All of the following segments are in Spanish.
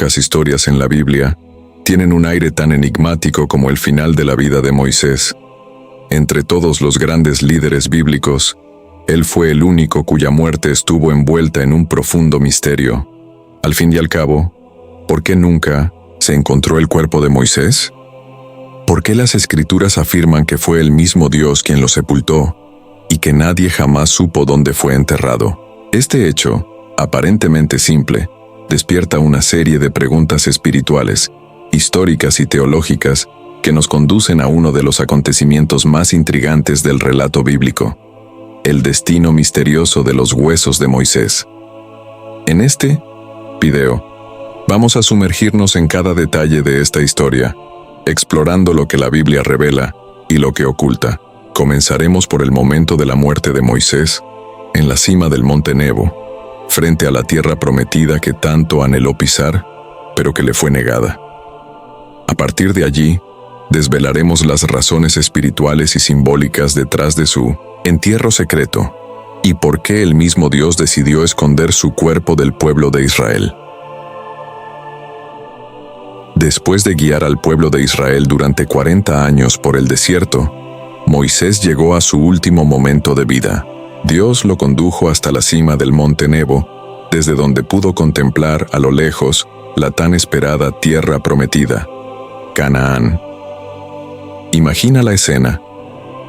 pocas historias en la Biblia tienen un aire tan enigmático como el final de la vida de Moisés. Entre todos los grandes líderes bíblicos, él fue el único cuya muerte estuvo envuelta en un profundo misterio. Al fin y al cabo, ¿por qué nunca se encontró el cuerpo de Moisés? ¿Por qué las Escrituras afirman que fue el mismo Dios quien lo sepultó y que nadie jamás supo dónde fue enterrado? Este hecho, aparentemente simple, despierta una serie de preguntas espirituales, históricas y teológicas que nos conducen a uno de los acontecimientos más intrigantes del relato bíblico: el destino misterioso de los huesos de Moisés. En este video, vamos a sumergirnos en cada detalle de esta historia, explorando lo que la Biblia revela y lo que oculta. Comenzaremos por el momento de la muerte de Moisés, en la cima del monte Nebo, frente a la tierra prometida que tanto anheló pisar, pero que le fue negada. A partir de allí, desvelaremos las razones espirituales y simbólicas detrás de su entierro secreto y por qué el mismo Dios decidió esconder su cuerpo del pueblo de Israel. Después de guiar al pueblo de Israel durante 40 años por el desierto, Moisés llegó a su último momento de vida. Dios lo condujo hasta la cima del monte Nebo, desde donde pudo contemplar a lo lejos la tan esperada tierra prometida, Canaán. Imagina la escena: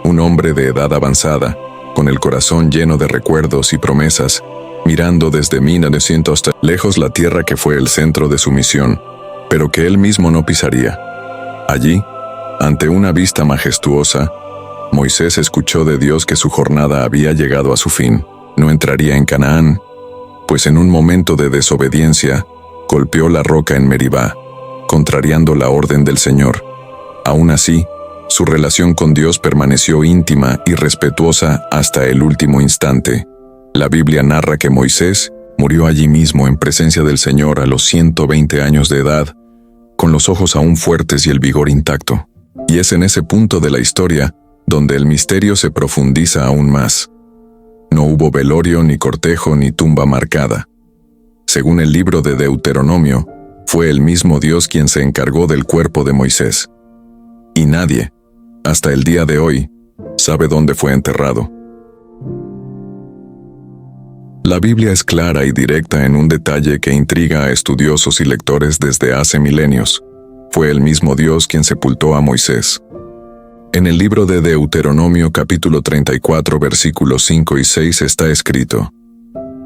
un hombre de edad avanzada, con el corazón lleno de recuerdos y promesas, mirando desde 1900 hasta lejos la tierra que fue el centro de su misión, pero que él mismo no pisaría. Allí, ante una vista majestuosa, Moisés escuchó de Dios que su jornada había llegado a su fin. No entraría en Canaán, pues en un momento de desobediencia, golpeó la roca en Meribá, contrariando la orden del Señor. Aún así, su relación con Dios permaneció íntima y respetuosa hasta el último instante. La Biblia narra que Moisés murió allí mismo en presencia del Señor a los 120 años de edad, con los ojos aún fuertes y el vigor intacto. Y es en ese punto de la historia donde el misterio se profundiza aún más. No hubo velorio, ni cortejo, ni tumba marcada. Según el libro de Deuteronomio, fue el mismo Dios quien se encargó del cuerpo de Moisés. Y nadie, hasta el día de hoy, sabe dónde fue enterrado. La Biblia es clara y directa en un detalle que intriga a estudiosos y lectores desde hace milenios. Fue el mismo Dios quien sepultó a Moisés. En el libro de Deuteronomio capítulo 34 versículos 5 y 6 está escrito: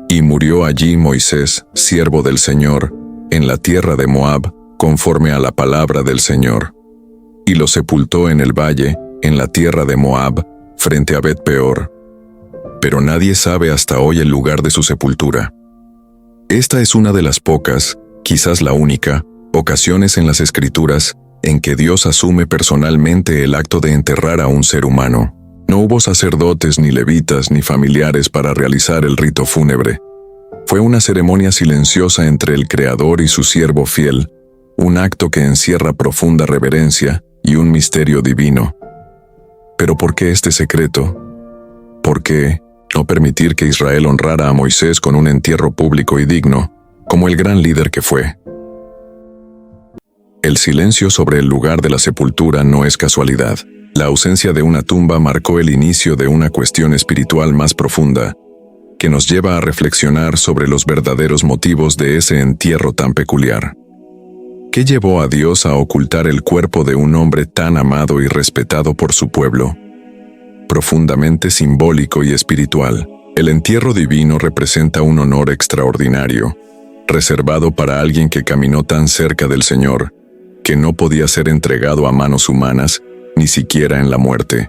«Y murió allí Moisés, siervo del Señor, en la tierra de Moab, conforme a la palabra del Señor. Y lo sepultó en el valle, en la tierra de Moab, frente a Bet-peor. Pero nadie sabe hasta hoy el lugar de su sepultura». Esta es una de las pocas, quizás la única, ocasiones en las Escrituras en que Dios asume personalmente el acto de enterrar a un ser humano. No hubo sacerdotes, ni levitas, ni familiares para realizar el rito fúnebre. Fue una ceremonia silenciosa entre el Creador y su siervo fiel, un acto que encierra profunda reverencia y un misterio divino. Pero ¿por qué este secreto? ¿Por qué no permitir que Israel honrara a Moisés con un entierro público y digno, como el gran líder que fue? El silencio sobre el lugar de la sepultura no es casualidad. La ausencia de una tumba marcó el inicio de una cuestión espiritual más profunda, que nos lleva a reflexionar sobre los verdaderos motivos de ese entierro tan peculiar. ¿Qué llevó a Dios a ocultar el cuerpo de un hombre tan amado y respetado por su pueblo? Profundamente simbólico y espiritual, el entierro divino representa un honor extraordinario, reservado para alguien que caminó tan cerca del Señor, que no podía ser entregado a manos humanas, ni siquiera en la muerte.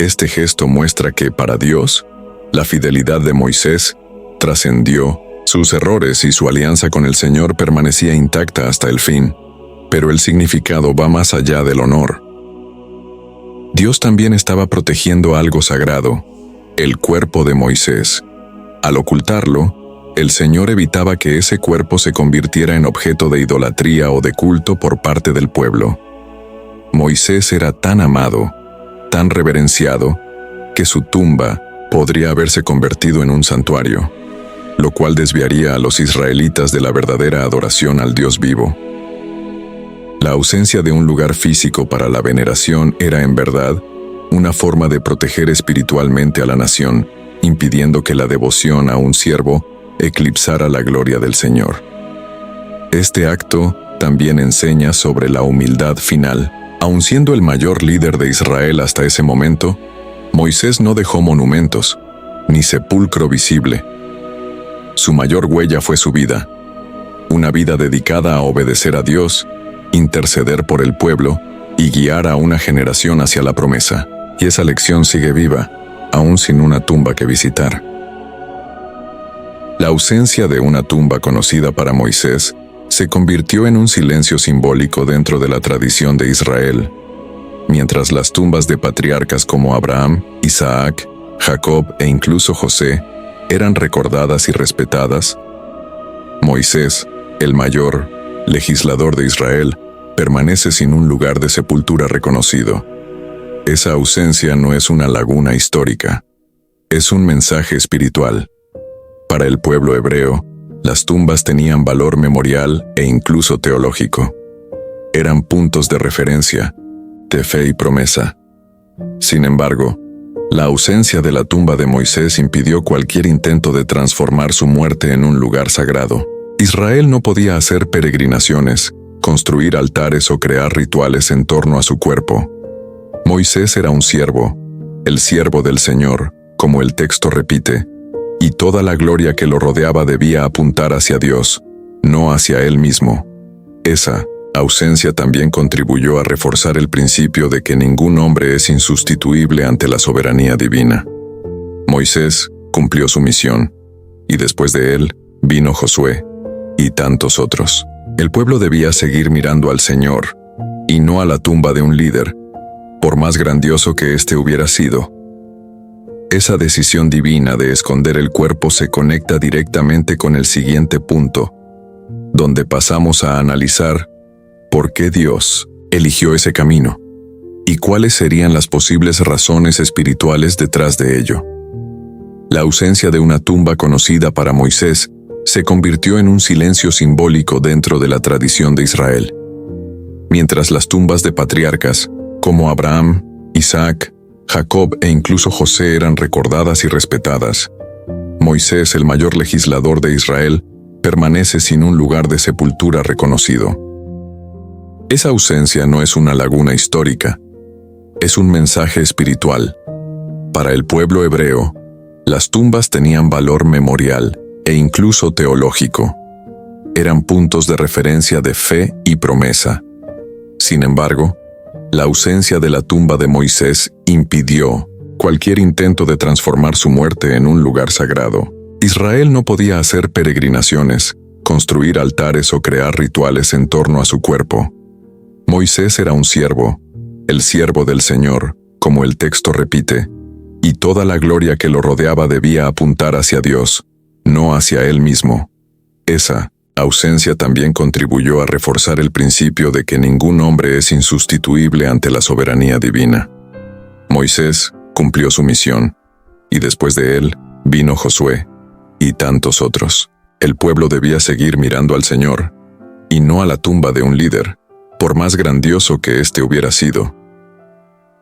Este gesto muestra que, para Dios, la fidelidad de Moisés trascendió. Sus errores y su alianza con el Señor permanecía intacta hasta el fin, pero el significado va más allá del honor. Dios también estaba protegiendo algo sagrado, el cuerpo de Moisés. Al ocultarlo, el Señor evitaba que ese cuerpo se convirtiera en objeto de idolatría o de culto por parte del pueblo. Moisés era tan amado, tan reverenciado, que su tumba podría haberse convertido en un santuario. lo cual desviaría a los israelitas de la verdadera adoración al Dios vivo. La ausencia de un lugar físico para la veneración era en verdad una forma de proteger espiritualmente a la nación, impidiendo que la devoción a un siervo eclipsara la gloria del Señor. Este acto también enseña sobre la humildad final. Aun siendo el mayor líder de Israel hasta ese momento, Moisés no dejó monumentos, ni sepulcro visible. Su mayor huella fue su vida, una vida dedicada a obedecer a Dios, interceder por el pueblo y guiar a una generación hacia la promesa. Y esa lección sigue viva, aún sin una tumba que visitar. La ausencia de una tumba conocida para Moisés se convirtió en un silencio simbólico dentro de la tradición de Israel. Mientras las tumbas de patriarcas como Abraham, Isaac, Jacob e incluso José eran recordadas y respetadas, Moisés, el mayor legislador de Israel, permanece sin un lugar de sepultura reconocido. Esa ausencia no es una laguna histórica, es un mensaje espiritual. Para el pueblo hebreo, las tumbas tenían valor memorial e incluso teológico. Eran puntos de referencia, de fe y promesa. Sin embargo, la ausencia de la tumba de Moisés impidió cualquier intento de transformar su muerte en un lugar sagrado. Israel no podía hacer peregrinaciones, construir altares o crear rituales en torno a su cuerpo. Moisés era un siervo, el siervo del Señor, como el texto repite, y toda la gloria que lo rodeaba debía apuntar hacia Dios, no hacia él mismo. Esa ausencia también contribuyó a reforzar el principio de que ningún hombre es insustituible ante la soberanía divina. Moisés cumplió su misión, y después de él vino Josué, y tantos otros. El pueblo debía seguir mirando al Señor, y no a la tumba de un líder, por más grandioso que éste hubiera sido. Esa decisión divina de esconder el cuerpo se conecta directamente con el siguiente punto, donde pasamos a analizar por qué Dios eligió ese camino y cuáles serían las posibles razones espirituales detrás de ello. La ausencia de una tumba conocida para Moisés se convirtió en un silencio simbólico dentro de la tradición de Israel. Mientras las tumbas de patriarcas, como Abraham, Isaac, Jacob e incluso José eran recordadas y respetadas, Moisés, el mayor legislador de Israel, permanece sin un lugar de sepultura reconocido. Esa ausencia no es una laguna histórica, es un mensaje espiritual. Para el pueblo hebreo, las tumbas tenían valor memorial e incluso teológico. Eran puntos de referencia de fe y promesa. Sin embargo, la ausencia de la tumba de Moisés impidió cualquier intento de transformar su muerte en un lugar sagrado. Israel no podía hacer peregrinaciones, construir altares o crear rituales en torno a su cuerpo. Moisés era un siervo, el siervo del Señor, como el texto repite, y toda la gloria que lo rodeaba debía apuntar hacia Dios, no hacia él mismo. Esa ausencia también contribuyó a reforzar el principio de que ningún hombre es insustituible ante la soberanía divina. Moisés cumplió su misión, y después de él vino Josué, y tantos otros. El pueblo debía seguir mirando al Señor, y no a la tumba de un líder, por más grandioso que éste hubiera sido.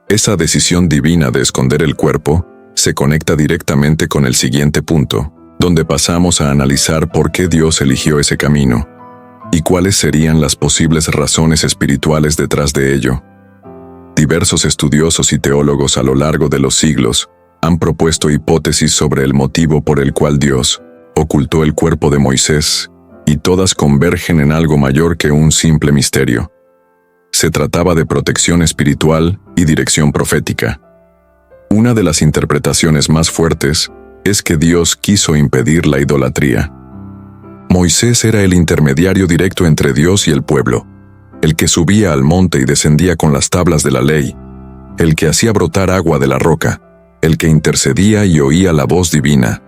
Esa decisión divina de esconder el cuerpo se conecta directamente con el siguiente punto, donde pasamos a analizar por qué Dios eligió ese camino, y cuáles serían las posibles razones espirituales detrás de ello. Diversos estudiosos y teólogos a lo largo de los siglos han propuesto hipótesis sobre el motivo por el cual Dios ocultó el cuerpo de Moisés, y todas convergen en algo mayor que un simple misterio. Se trataba de protección espiritual y dirección profética. Una de las interpretaciones más fuertes es que Dios quiso impedir la idolatría. Moisés era el intermediario directo entre Dios y el pueblo, el que subía al monte y descendía con las tablas de la ley, el que hacía brotar agua de la roca, el que intercedía y oía la voz divina.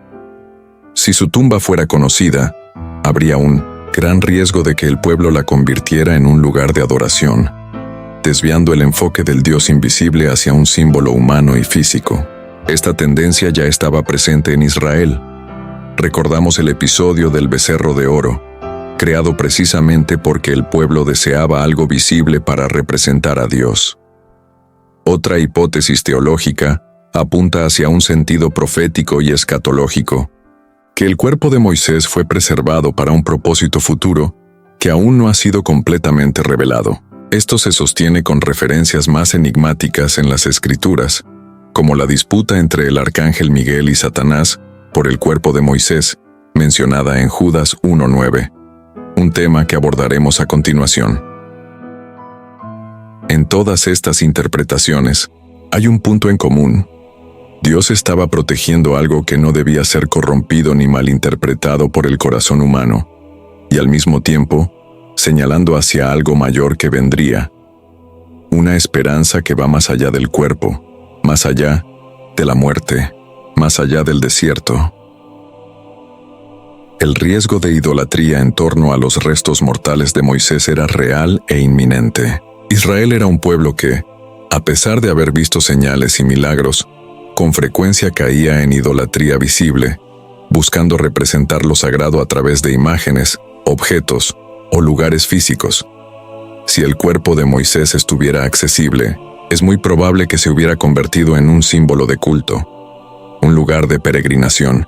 Si su tumba fuera conocida, habría un gran riesgo de que el pueblo la convirtiera en un lugar de adoración, desviando el enfoque del Dios invisible hacia un símbolo humano y físico. Esta tendencia ya estaba presente en Israel. recordamos el episodio del becerro de oro, creado precisamente porque el pueblo deseaba algo visible para representar a Dios. Otra hipótesis teológica apunta hacia un sentido profético y escatológico, que el cuerpo de Moisés fue preservado para un propósito futuro que aún no ha sido completamente revelado. Esto se sostiene con referencias más enigmáticas en las Escrituras, como la disputa entre el arcángel Miguel y Satanás por el cuerpo de Moisés, mencionada en Judas 1:9, un tema que abordaremos a continuación. En todas estas interpretaciones, hay un punto en común. Dios estaba protegiendo algo que no debía ser corrompido ni malinterpretado por el corazón humano, y al mismo tiempo, señalando hacia algo mayor que vendría, una esperanza que va más allá del cuerpo, más allá de la muerte, más allá del desierto. El riesgo de idolatría en torno a los restos mortales de Moisés era real e inminente. Israel era un pueblo que, a pesar de haber visto señales y milagros, con frecuencia caía en idolatría visible, buscando representar lo sagrado a través de imágenes, objetos o lugares físicos. Si el cuerpo de Moisés estuviera accesible, es muy probable que se hubiera convertido en un símbolo de culto, un lugar de peregrinación,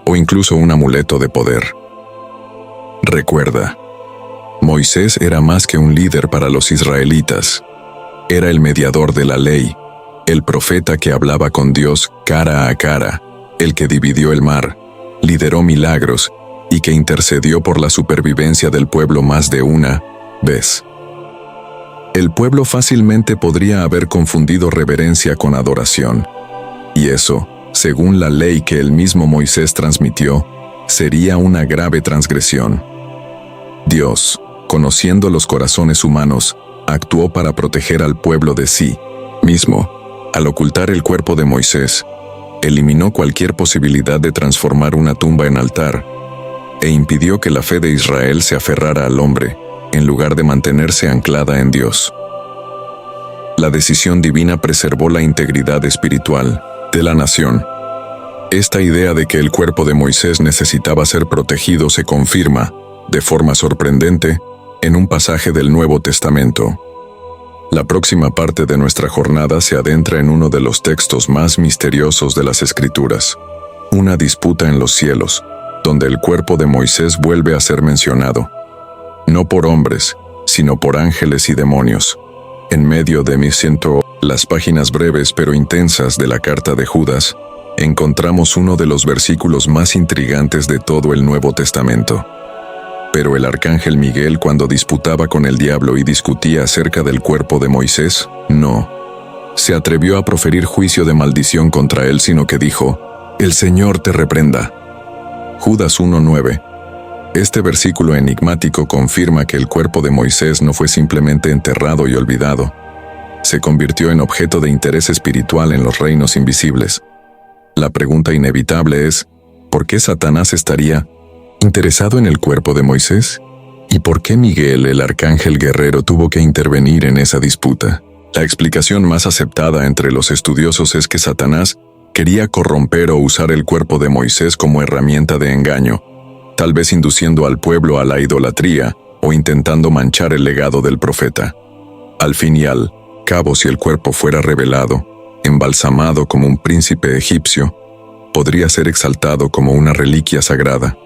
o incluso un amuleto de poder. Recuerda, Moisés era más que un líder para los israelitas. Era el mediador de la ley, el profeta que hablaba con Dios cara a cara, el que dividió el mar, lideró milagros y que intercedió por la supervivencia del pueblo más de una vez. El pueblo fácilmente podría haber confundido reverencia con adoración, y eso, según la ley que el mismo Moisés transmitió, sería una grave transgresión. Dios, conociendo los corazones humanos, actuó para proteger al pueblo de sí mismo. Al ocultar el cuerpo de Moisés, eliminó cualquier posibilidad de transformar una tumba en altar, e impidió que la fe de Israel se aferrara al hombre, en lugar de mantenerse anclada en Dios. La decisión divina preservó la integridad espiritual de la nación. Esta idea de que el cuerpo de Moisés necesitaba ser protegido se confirma, de forma sorprendente, en un pasaje del Nuevo Testamento. La próxima parte de nuestra jornada se adentra en uno de los textos más misteriosos de las Escrituras, una disputa en los cielos, donde el cuerpo de Moisés vuelve a ser mencionado, no por hombres, sino por ángeles y demonios. En medio de las páginas breves pero intensas de la carta de Judas, encontramos uno de los versículos más intrigantes de todo el Nuevo Testamento. Pero el arcángel Miguel, cuando disputaba con el diablo y discutía acerca del cuerpo de Moisés, no se atrevió a proferir juicio de maldición contra él, sino que dijo: «El Señor te reprenda». Judas 1:9. Este versículo enigmático confirma que el cuerpo de Moisés no fue simplemente enterrado y olvidado. Se convirtió en objeto de interés espiritual en los reinos invisibles. La pregunta inevitable es: ¿por qué Satanás estaría interesado en el cuerpo de Moisés? ¿Y por qué Miguel, el arcángel guerrero, tuvo que intervenir en esa disputa? La explicación más aceptada entre los estudiosos es que Satanás quería corromper o usar el cuerpo de Moisés como herramienta de engaño, tal vez induciendo al pueblo a la idolatría o intentando manchar el legado del profeta. Al fin y al cabo, si el cuerpo fuera revelado, embalsamado como un príncipe egipcio, podría ser exaltado como una reliquia sagrada,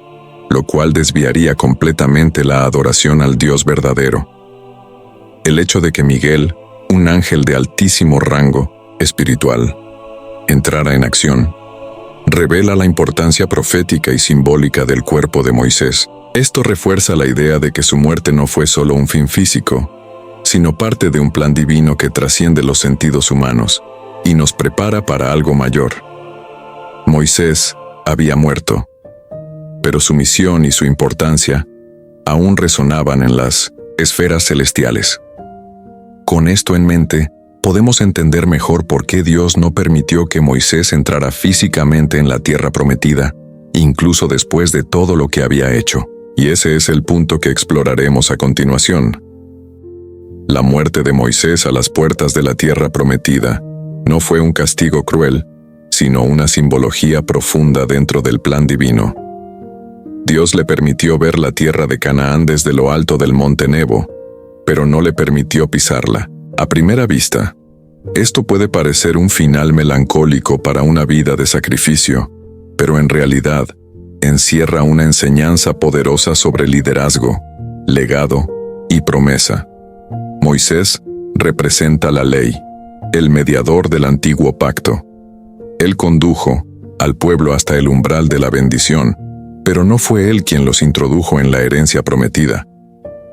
lo cual desviaría completamente la adoración al Dios verdadero. El hecho de que Miguel, un ángel de altísimo rango espiritual, entrara en acción, revela la importancia profética y simbólica del cuerpo de Moisés. Esto refuerza la idea de que su muerte no fue solo un fin físico, sino parte de un plan divino que trasciende los sentidos humanos y nos prepara para algo mayor. Moisés había muerto, pero su misión y su importancia aún resonaban en las esferas celestiales. Con esto en mente, podemos entender mejor por qué Dios no permitió que Moisés entrara físicamente en la tierra prometida, incluso después de todo lo que había hecho. Y ese es el punto que exploraremos a continuación. La muerte de Moisés a las puertas de la tierra prometida no fue un castigo cruel, sino una simbología profunda dentro del plan divino. Dios le permitió ver la tierra de Canaán desde lo alto del monte Nebo, pero no le permitió pisarla. A primera vista, esto puede parecer un final melancólico para una vida de sacrificio, pero en realidad encierra una enseñanza poderosa sobre liderazgo, legado y promesa. Moisés representa la ley, el mediador del antiguo pacto. Él condujo al pueblo hasta el umbral de la bendición, pero no fue él quien los introdujo en la herencia prometida.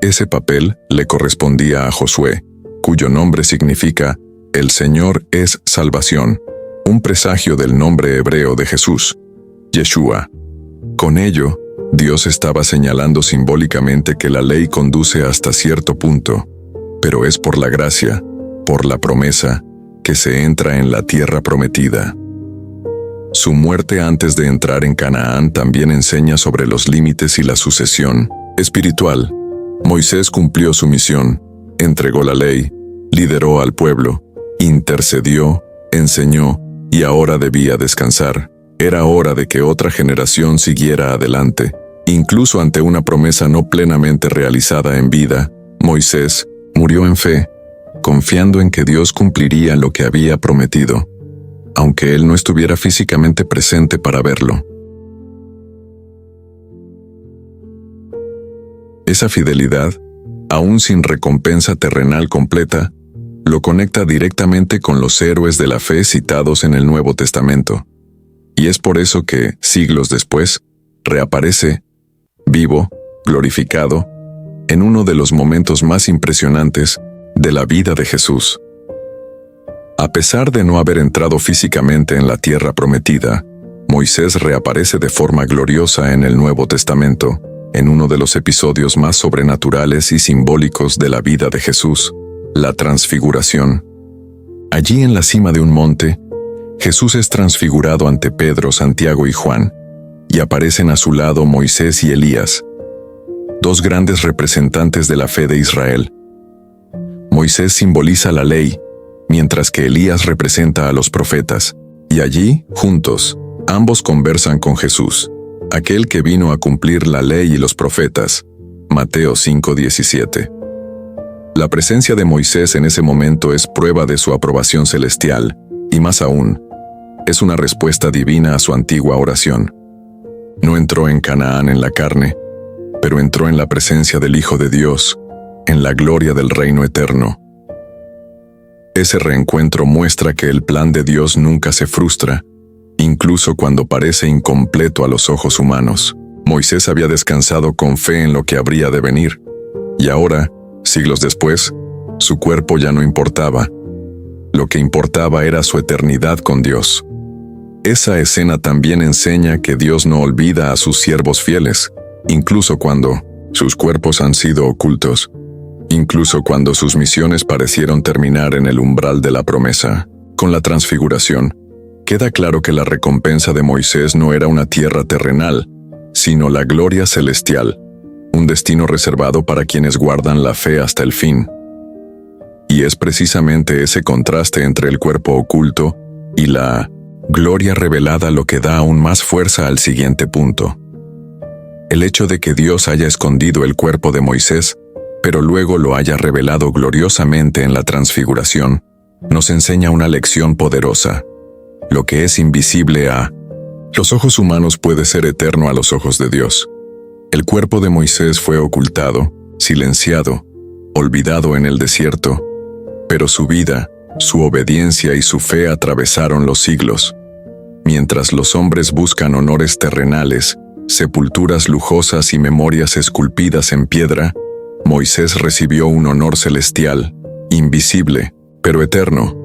Ese papel le correspondía a Josué, cuyo nombre significa «El Señor es salvación», un presagio del nombre hebreo de Jesús, Yeshua. Con ello, Dios estaba señalando simbólicamente que la ley conduce hasta cierto punto, pero es por la gracia, por la promesa, que se entra en la tierra prometida. Su muerte antes de entrar en Canaán también enseña sobre los límites y la sucesión espiritual. Moisés cumplió su misión, entregó la ley, lideró al pueblo, intercedió, enseñó y ahora debía descansar. Era hora de que otra generación siguiera adelante. Incluso ante una promesa no plenamente realizada en vida, Moisés murió en fe, confiando en que Dios cumpliría lo que había prometido, aunque él no estuviera físicamente presente para verlo. Esa fidelidad, aún sin recompensa terrenal completa, lo conecta directamente con los héroes de la fe citados en el Nuevo Testamento. Y es por eso que, siglos después, reaparece, vivo, glorificado, en uno de los momentos más impresionantes de la vida de Jesús. A pesar de no haber entrado físicamente en la tierra prometida, Moisés reaparece de forma gloriosa en el Nuevo Testamento, en uno de los episodios más sobrenaturales y simbólicos de la vida de Jesús, la transfiguración. Allí en la cima de un monte, Jesús es transfigurado ante Pedro, Santiago y Juan, y aparecen a su lado Moisés y Elías, dos grandes representantes de la fe de Israel. Moisés simboliza la ley, mientras que Elías representa a los profetas, y allí, juntos, ambos conversan con Jesús, aquel que vino a cumplir la ley y los profetas. Mateo 5:17. La presencia de Moisés en ese momento es prueba de su aprobación celestial, y más aún, es una respuesta divina a su antigua oración. No entró en Canaán en la carne, pero entró en la presencia del Hijo de Dios, en la gloria del reino eterno. Ese reencuentro muestra que el plan de Dios nunca se frustra, incluso cuando parece incompleto a los ojos humanos. Moisés había descansado con fe en lo que habría de venir, y ahora, siglos después, su cuerpo ya no importaba. Lo que importaba era su eternidad con Dios. Esa escena también enseña que Dios no olvida a sus siervos fieles, incluso cuando sus cuerpos han sido ocultos, incluso cuando sus misiones parecieron terminar en el umbral de la promesa. Con la transfiguración, queda claro que la recompensa de Moisés no era una tierra terrenal, sino la gloria celestial, un destino reservado para quienes guardan la fe hasta el fin. Y es precisamente ese contraste entre el cuerpo oculto y la gloria revelada lo que da aún más fuerza al siguiente punto. El hecho de que Dios haya escondido el cuerpo de Moisés, pero luego lo haya revelado gloriosamente en la transfiguración, nos enseña una lección poderosa. Lo que es invisible a los ojos humanos puede ser eterno a los ojos de Dios. El cuerpo de Moisés fue ocultado, silenciado, olvidado en el desierto, pero su vida, su obediencia y su fe atravesaron los siglos. Mientras los hombres buscan honores terrenales, sepulturas lujosas y memorias esculpidas en piedra, Moisés recibió un honor celestial, invisible, pero eterno.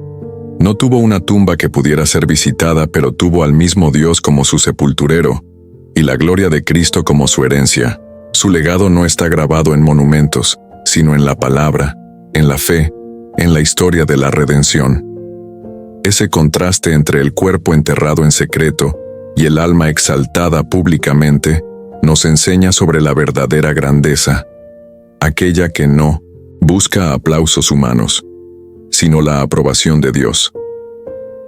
No tuvo una tumba que pudiera ser visitada, pero tuvo al mismo Dios como su sepulturero, y la gloria de Cristo como su herencia. Su legado no está grabado en monumentos, sino en la palabra, en la fe, en la historia de la redención. Ese contraste entre el cuerpo enterrado en secreto y el alma exaltada públicamente nos enseña sobre la verdadera grandeza, aquella que no busca aplausos humanos, sino la aprobación de Dios.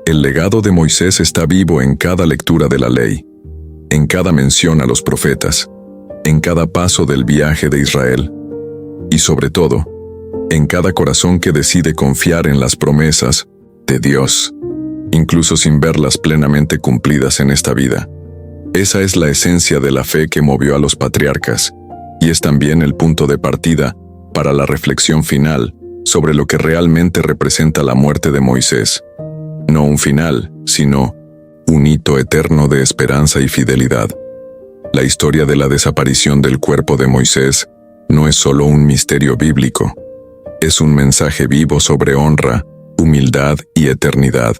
El legado de Moisés está vivo en cada lectura de la ley, en cada mención a los profetas, en cada paso del viaje de Israel, y sobre todo, en cada corazón que decide confiar en las promesas de Dios, incluso sin verlas plenamente cumplidas en esta vida. Esa es la esencia de la fe que movió a los patriarcas, y es también el punto de partida para la reflexión final sobre lo que realmente representa la muerte de Moisés. No un final, sino un hito eterno de esperanza y fidelidad. La historia de la desaparición del cuerpo de Moisés no es solo un misterio bíblico, es un mensaje vivo sobre honra, humildad y eternidad.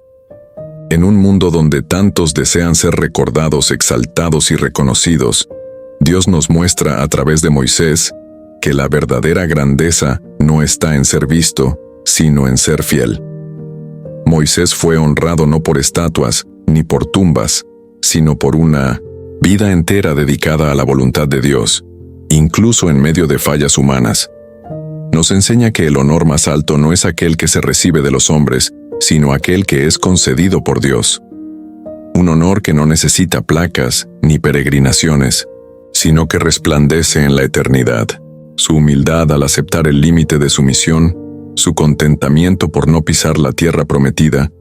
En un mundo donde tantos desean ser recordados, exaltados y reconocidos, Dios nos muestra a través de Moisés que la verdadera grandeza no está en ser visto, sino en ser fiel. Moisés fue honrado no por estatuas ni por tumbas, sino por una vida entera dedicada a la voluntad de Dios, incluso en medio de fallas humanas. Nos enseña que el honor más alto no es aquel que se recibe de los hombres, sino aquel que es concedido por Dios. Un honor que no necesita placas ni peregrinaciones, sino que resplandece en la eternidad. Su humildad al aceptar el límite de su misión, su contentamiento por no pisar la tierra prometida,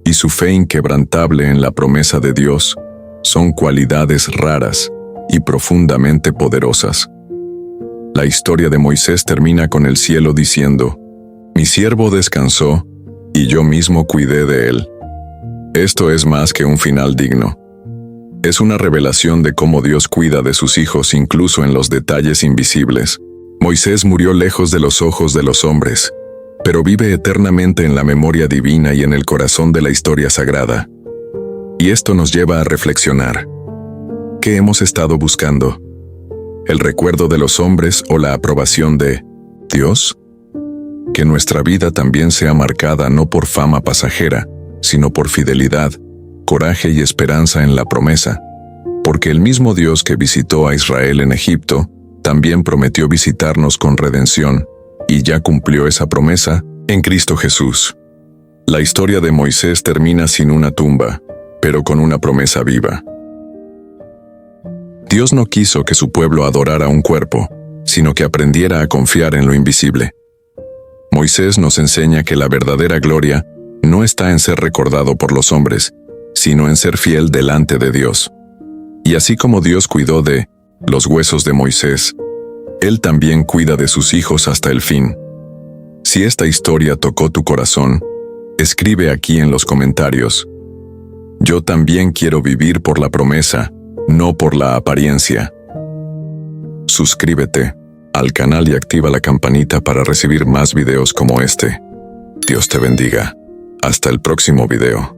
y su fe inquebrantable en la promesa de Dios, son cualidades raras y profundamente poderosas. La historia de Moisés termina con el cielo diciendo: «Mi siervo descansó, y yo mismo cuidé de él». Esto es más que un final digno. Es una revelación de cómo Dios cuida de sus hijos incluso en los detalles invisibles. Moisés murió lejos de los ojos de los hombres, pero vive eternamente en la memoria divina y en el corazón de la historia sagrada. Y esto nos lleva a reflexionar. ¿Qué hemos estado buscando? ¿El recuerdo de los hombres o la aprobación de Dios? Que nuestra vida también sea marcada no por fama pasajera, sino por fidelidad, coraje y esperanza en la promesa, porque el mismo Dios que visitó a Israel en Egipto, también prometió visitarnos con redención, y ya cumplió esa promesa en Cristo Jesús. La historia de Moisés termina sin una tumba, pero con una promesa viva. Dios no quiso que su pueblo adorara un cuerpo, sino que aprendiera a confiar en lo invisible. Moisés nos enseña que la verdadera gloria no está en ser recordado por los hombres, sino en ser fiel delante de Dios. Y así como Dios cuidó de los huesos de Moisés, Él también cuida de sus hijos hasta el fin. Si esta historia tocó tu corazón, escribe aquí en los comentarios: «Yo también quiero vivir por la promesa, no por la apariencia». Suscríbete al canal y activa la campanita para recibir más videos como este. Dios te bendiga. Hasta el próximo video.